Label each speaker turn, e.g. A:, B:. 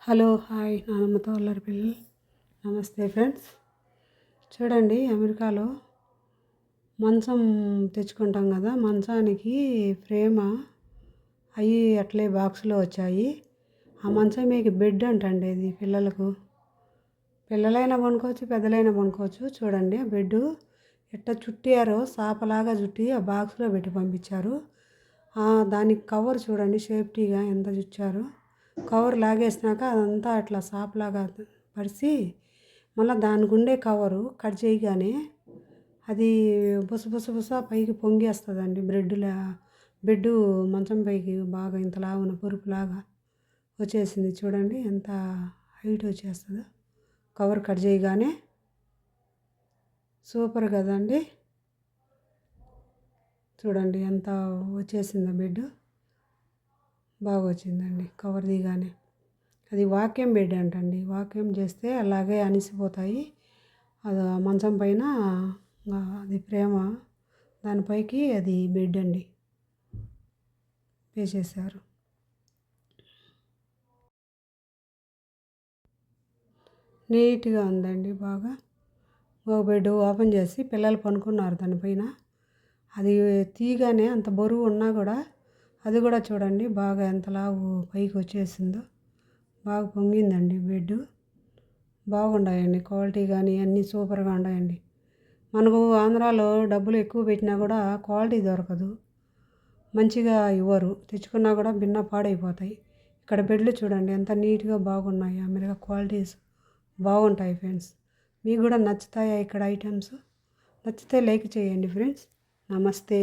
A: Hello hi నానమ్మతో అల్లరి పిల్లలు నమస్తే ఫ్రెండ్స్. చూడండి, అమెరికాలో మంచం తెచ్చుకుంటాం కదా, మంచానికి ఫ్రేమ్ అవి అట్లే బాక్స్లో వచ్చాయి. ఆ మంచం మీకు బెడ్ అంటండి. ఇది పిల్లలైనా కొనుక్కోవచ్చు, పెద్దలైనా కొనుక్కోవచ్చు. చూడండి, ఆ బెడ్ ఎట్ట చుట్టారో సాపలాగా చుట్టి ఆ బాక్స్లో పెట్టి పంపించారు. దానికి కవర్ చూడండి, సేఫ్టీగా ఎంత చుట్టారో. కవర్ లాగేసినాక అదంతా అట్లా సాప్లాగా పరిచి మళ్ళీ దాని గుండే కవరు కట్ చేయగానే అది బుస పైకి పొంగేస్తుందండి. బెడ్డు మంచం పైకి బాగా ఇంతలాగా పొరుపులాగా వచ్చేసింది. చూడండి ఎంత హైట్ వచ్చేస్తుందో కవర్ కట్ చేయగానే. సూపర్ కదండి. చూడండి ఎంత వచ్చేసిందో బెడ్. బాగా వచ్చిందండి కవర్ దిగానే. అది వాక్యూమ్ బెడ్ అంటండి. వాక్యూమ్ చేస్తే అలాగే అనిసిపోతాయి. అది మంచం పైన అది ప్రేమ, దానిపైకి అది బెడ్ అండి వేసేసారు. నీట్గా ఉందండి బాగా. ఒక బెడ్ ఓపెన్ చేసి పిల్లలు పనుకున్నారు దానిపైన. అది తీగానే అంత బరువు ఉన్నా కూడా అది కూడా చూడండి బాగా ఎంతలావు పైకి వచ్చేసిందో. బాగా పొంగిందండి బెడ్. బాగున్నాయండి, క్వాలిటీ కానీ అన్నీ సూపర్గా ఉన్నాయండి. మనకు ఆంధ్రాలో డబ్బులు ఎక్కువ పెట్టినా కూడా క్వాలిటీ దొరకదు, మంచిగా ఇవ్వరు. తెచ్చుకున్నా కూడా భిన్న పాడైపోతాయి. ఇక్కడ బెడ్లు చూడండి ఎంత నీట్గా బాగున్నాయి. అమెరికా క్వాలిటీస్ బాగుంటాయి ఫ్రెండ్స్. మీకు కూడా నచ్చుతాయా ఇక్కడ ఐటమ్స్? నచ్చితే లైక్ చేయండి ఫ్రెండ్స్. నమస్తే.